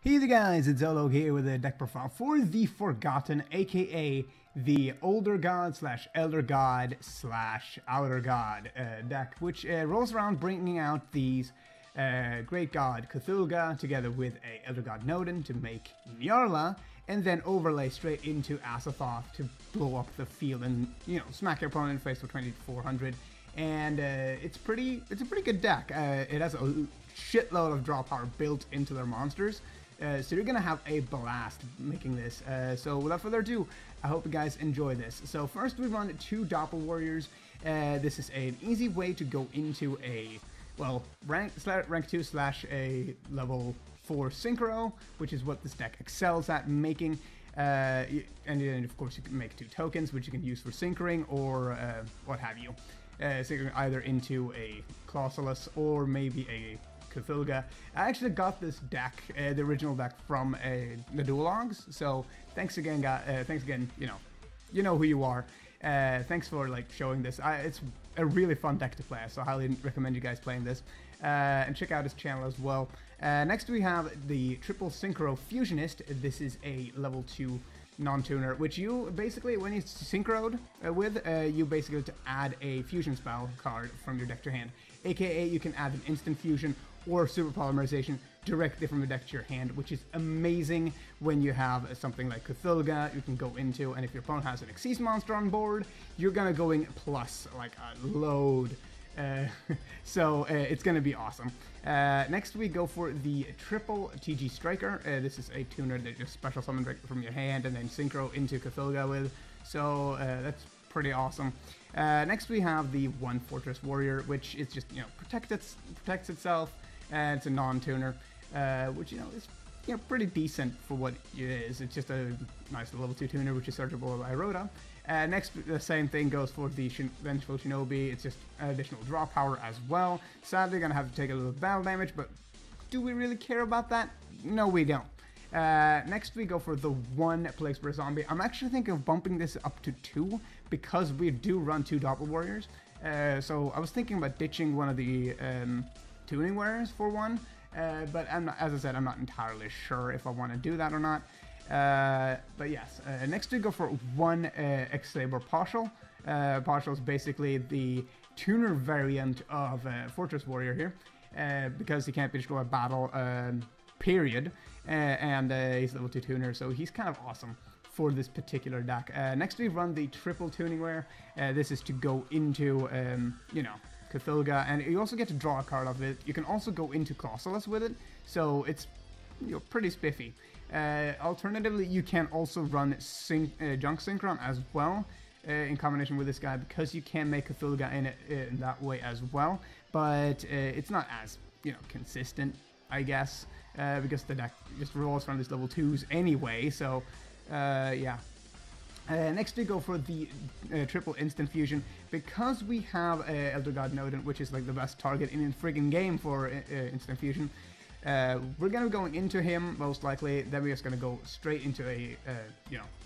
Hey there guys, it's Zologe here with a deck profile for the Forgotten, aka the Older God / Elder God / Outer God deck, which rolls around bringing out these Great God Cthulhu together with a Elder God Nodin to make Nyarla, and then overlay straight into Azathoth to blow up the field and, you know, smack your opponent in the face for 2400. And it's a pretty good deck. It has a shitload of draw power built into their monsters. So you're gonna have a blast making this. So without further ado, I hope you guys enjoy this. So first we run 2 Doppel Warriors. This is an easy way to go into a, well, rank 2 / a level 4 synchro, which is what this deck excels at making. And then of course you can make 2 tokens, which you can use for synchroing or what have you. Synchroing either into a Clausulus or maybe a Cthulhu. I actually got this deck, the original deck, from the Duologs. So thanks again, guys. Thanks again. You know who you are. Thanks for showing this. It's a really fun deck to play. So I highly recommend you guys playing this. And check out his channel as well. Next we have the Triple Synchro Fusionist. This is a level 2 non-tuner, which you basically, when you synchroed with, you basically have to add a fusion spell card from your deck to your hand. AKA you can add an instant fusion or super polymerization directly from your deck to your hand, which is amazing when you have something like Cthulhu you can go into, and if your opponent has an Xyz monster on board, you're gonna going plus like a load. So it's gonna be awesome. Next we go for the Triple TG Striker. This is a tuner that just special summon directly from your hand and then synchro into Cthulhu with. So that's pretty awesome. Next we have the 1 Fortress Warrior, which is just, protects itself, and it's a non-tuner, which is pretty decent for what it is. It's just a nice level 2 tuner, which is searchable by Rhoda. Next, the same thing goes for the Vengeful Shinobi. It's just additional draw power as well. Sadly, gonna have to take a little battle damage, but do we really care about that? No, we don't. Next, we go for the 1 Plague Spirit Zombie. I'm actually thinking of bumping this up to 2 because we do run 2 Doppel Warriors. So I was thinking about ditching one of the tuning warriors for 1. But as I said, I'm not entirely sure if I want to do that or not. But yes, next we go for 1 Excalibur Partial. Partial is basically the tuner variant of Fortress Warrior here, because he can't be destroyed by battle, period, and he's level 2 tuner, so he's kind of awesome for this particular deck. Next we run the Triple Tuning Wear. This is to go into, Cthulhu, and you also get to draw a card off it. You can also go into Clausulus with it, so it's pretty spiffy. Alternatively, you can also run Junk Synchron as well, in combination with this guy, because you can make Cthulhu in it in that way as well, but it's not as consistent, I guess, because the deck just rolls around these level 2s anyway, so yeah. Next we go for the Triple Instant Fusion. Because we have Elder God Nodin, which is like the best target in the friggin' game for Instant Fusion, we're gonna be going into him most likely, then we're just gonna go straight into a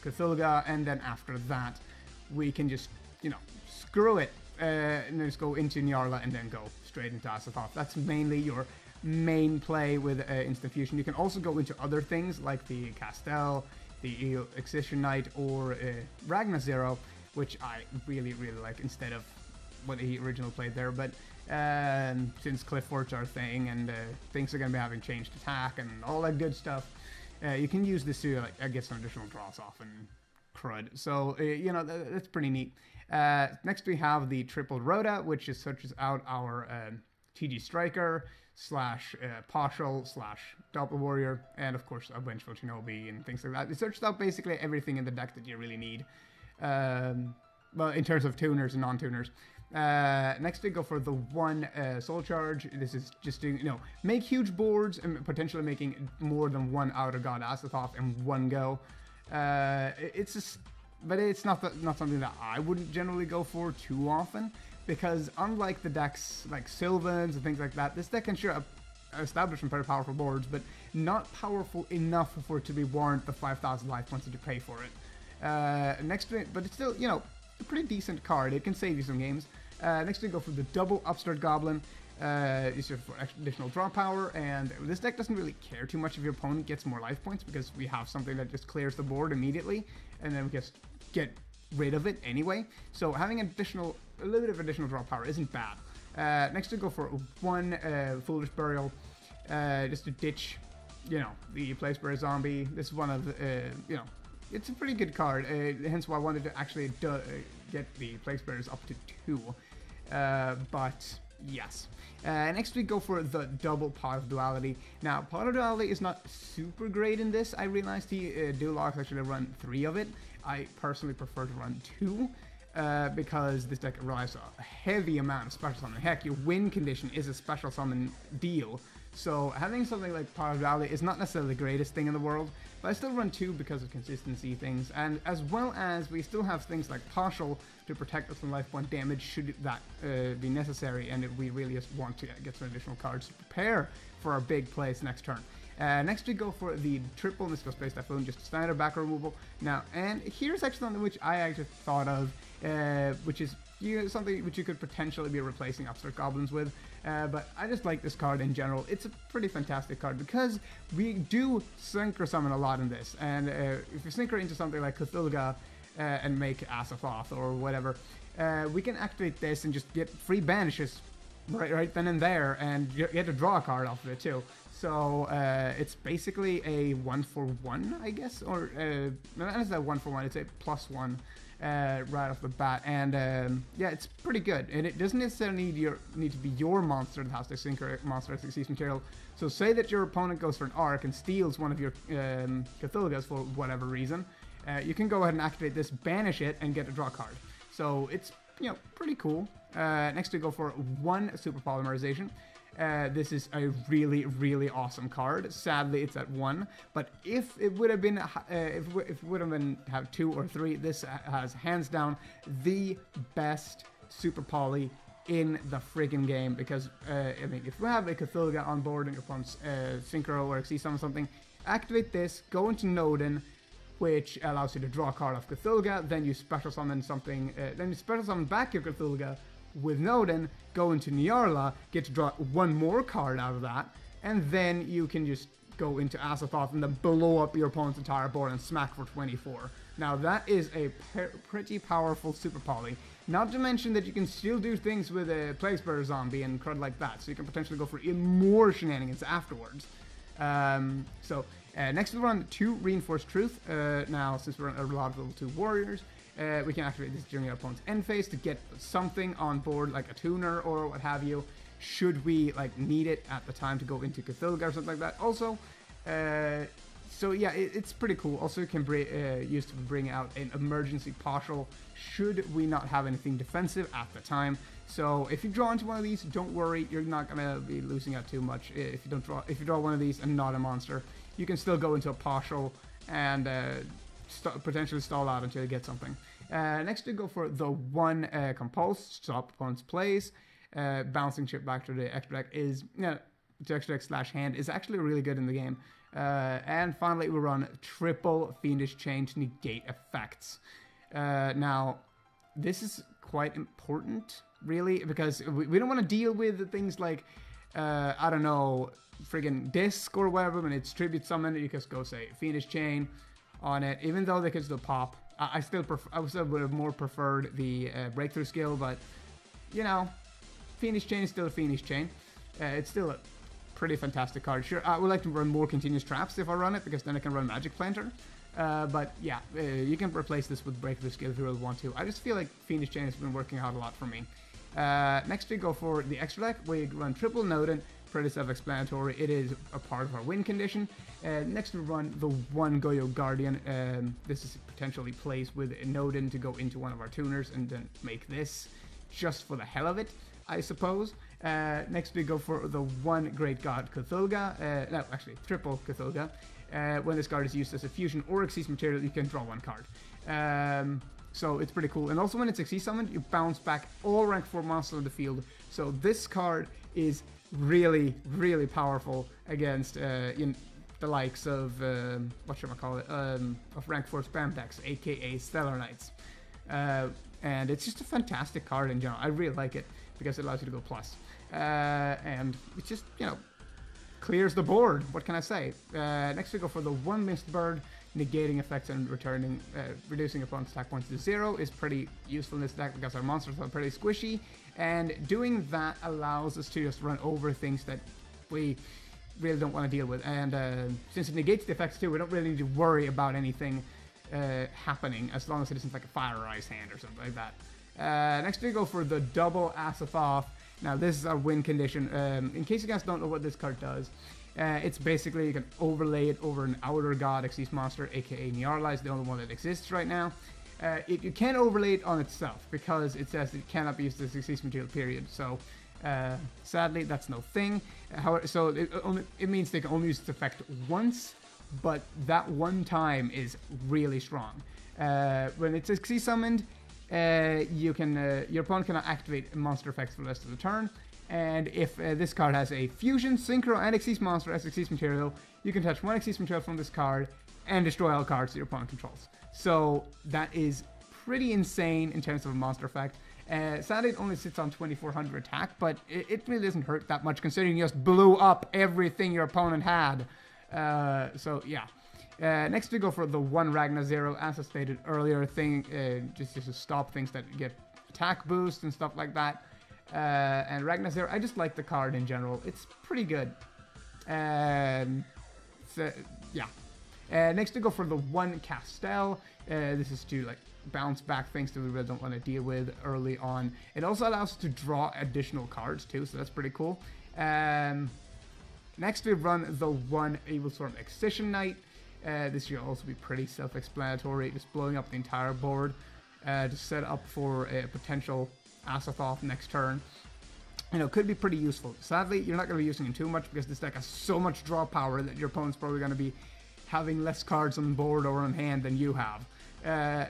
Cthulhu, and then after that we can just screw it and just go into Nyarla and then go straight into Azathoth. That's mainly your main play with Instant Fusion. You can also go into other things like the Castell, the Excision Knight, or Ragnar Zero, which I really like instead of what he originally played there. But since Cliff Forts are a thing, and things are going to be having changed attack and all that good stuff, you can use this to get some additional draws off and crud. So that's pretty neat. Next we have the Triple Rhoda, which just searches out our TG Striker / Partial / Doppel Warrior, and of course a Vengeful Shinobi and things like that. It searches out basically everything in the deck that you really need, well, in terms of tuners and non-tuners. Next we go for the 1 Soul Charge. This is just to make huge boards and potentially making more than 1 Outer God Azathoth in one go. It's just, but it's not something that I wouldn't generally go for too often, because unlike the decks like Sylvans and things like that, this deck can sure establish some very powerful boards, but not powerful enough for it to be warrant the 5,000 life points that you pay for it. Next to it, but it's still, a pretty decent card. It can save you some games. Next we go for the Double Upstart Goblin. It's just for additional draw power, and this deck doesn't really care too much if your opponent gets more life points, because we have something that just clears the board immediately, and then we just get rid of it anyway. So having a little bit of additional draw power isn't bad. Next we go for one Foolish Burial, just to ditch, you know, the Placebearer Zombie. This is one of you know, it's a pretty good card, hence why I wanted to actually get the Placebearers up to 2. But yes. Next we go for the double Pot of Duality. Now, Pot of Duality is not super great in this. I realized the Duologs actually run 3 of it. I personally prefer to run 2. Because this deck relies on a heavy amount of special summon. Heck, your win condition is a special summon deal. So having something like Pot of Duality is not necessarily the greatest thing in the world, but I still run 2 because of consistency things, and as well as we still have things like Partial to protect us from life point damage should that be necessary, and if we really just want to get some additional cards to prepare for our big plays next turn. Next we go for the triple Mystical Space Typhoon, just standard back removal. Now, and here's actually something which I actually thought of, which is something which you could potentially be replacing Upstart Goblins with, but I just like this card in general. It's a pretty fantastic card because we do Synchro Summon a lot in this, and if you Synchro into something like Cthulhu and make Azathoth or whatever, we can activate this and just get free banishes right then and there, and you get to draw a card off of it too. So it's basically a 1-for-1, I guess, or not as a 1-for-1, it's a +1 right off the bat, and yeah, it's pretty good. And it doesn't necessarily need to be your monster that has the Synchro monster as success material. So say that your opponent goes for an Arc and steals one of your Cthulhu's for whatever reason, you can go ahead and activate this, banish it, and get a draw card. So it's, you know, pretty cool. Next we go for one Super Polymerization. This is a really awesome card. Sadly, it's at 1, but if it would have been if it would have been have 2 or 3, this has hands down the best Super Poly in the friggin' game, because I mean, if you have a Cthulhu on board and your opponent's Synchro or Xyz summon something, activate this, go into Nodin, which allows you to draw a card off Cthulhu, then you special summon something, then you special summon back your Cthulhu with Nodin, go into Nyarla, get to draw one more card out of that, and then you can just go into Azathoth and then blow up your opponent's entire board and smack for 24. Now that is a pretty powerful Super Poly. Not to mention that you can still do things with a Placebearer Zombie and crud like that, so you can potentially go for even more shenanigans afterwards. Next we run 2 Reinforced Truth. Now, since we're on a lot of level 2 warriors, we can activate this during our opponent's end phase to get something on board, like a tuner or what have you, should we like need it at the time to go into Cthulhu or something like that. Also, so yeah, it's pretty cool. Also, you can use to bring out an emergency partial should we not have anything defensive at the time. So if you draw into one of these, don't worry, you're not gonna be losing out too much. If you draw one of these and not a monster, you can still go into a partial and potentially stall out until you get something. Next we go for the one Compulse, stop opponent's plays. Bouncing chip back to the extra deck is, to extra deck / hand is actually really good in the game. And finally we run triple Fiendish Chain to negate effects. Now this is quite important, really, because we don't want to deal with things like, I don't know, friggin' Disc or whatever. When it's Tribute Summon, you just go say Fiendish Chain on it, even though they could still pop. I would have more preferred the Breakthrough skill, but, you know, Fiendish Chain is still a Fiendish Chain. It's still a pretty fantastic card. Sure, I would like to run more Continuous Traps if I run it, because then I can run Magic Planter. But yeah, you can replace this with Breakthrough skill if you really want to. I just feel like Fiendish Chain has been working out a lot for me. Next we go for the extra deck. We run triple Nodin, pretty self-explanatory. It is a part of our win condition. Next we run the one Goyo Guardian. This is potentially plays with a Nodin to go into one of our tuners and then make this just for the hell of it, I suppose. Next we go for the one Great God Cthulhu. No, actually triple Cthulhu. When this card is used as a fusion or Xyz material, you can draw one card. So it's pretty cool. And also when it's Xyz summoned, you bounce back all rank 4 monsters on the field. So this card is really powerful against the likes of of rank 4 spam decks, aka Stellar Knights. And it's just a fantastic card in general. I really like it because it allows you to go plus. and it just, you know, clears the board. What can I say? Next we go for the one missed bird. Negating effects and returning, reducing opponent's attack points to 0 is pretty useful in this deck because our monsters are pretty squishy, and doing that allows us to just run over things that we really don't want to deal with. And since it negates the effects too, we don't really need to worry about anything happening as long as it isn't like a Fire Ice hand or something like that. Next we go for the double Azathoth. Now this is our win condition. In case you guys don't know what this card does, it's basically you can overlay it over an Outer God Xyz monster, aka Nyarla is the only one that exists right now. You can't overlay it on itself because it says it cannot be used as Xyz material, period. So sadly, that's no thing. However, so it means they can only use its effect once, but that one time is really strong. When it's Xyz summoned, your opponent cannot activate monster effects for the rest of the turn. And if this card has a Fusion, Synchro, and Xyz monster as Xyz material, you can touch one Xyz material from this card and destroy all cards that your opponent controls. So that is pretty insane in terms of a monster effect. Sadly, it only sits on 2400 attack, but it really doesn't hurt that much considering you just blew up everything your opponent had. So yeah. Next we go for the one Ragna Zero, as I stated earlier, just to stop things that get attack boost and stuff like that. And Ragna Zero, I just like the card in general. It's pretty good. So, yeah. Next we go for the one Castel. This is to like bounce back things that we really don't want to deal with early on. It also allows us to draw additional cards too, so that's pretty cool. Next we run the one Evil Storm Excision Knight. This should also be pretty self-explanatory, just blowing up the entire board to set up for a potential Azathoth next turn. You know, could be pretty useful. Sadly, you're not going to be using it too much because this deck has so much draw power that your opponent's probably going to be having less cards on board or on hand than you have.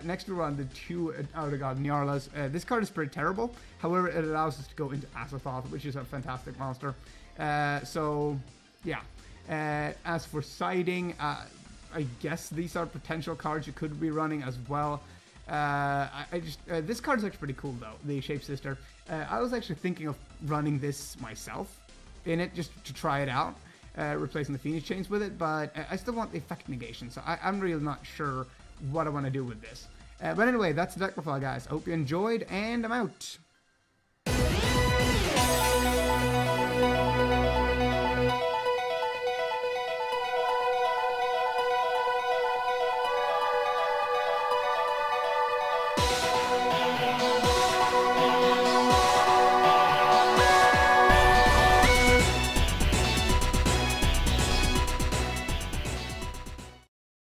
Next we run the two Outer God Nyarlas. This card is pretty terrible. However, it allows us to go into Azathoth, which is a fantastic monster. So, yeah. As for siding, I guess these are potential cards you could be running as well. This card is actually pretty cool though, the Shapeshifter. I was actually thinking of running this myself in it just to try it out, replacing the Phoenix Chains with it, but I still want the effect negation, so I'm really not sure what I want to do with this. But anyway, that's the deck profile, guys. I hope you enjoyed, and I'm out.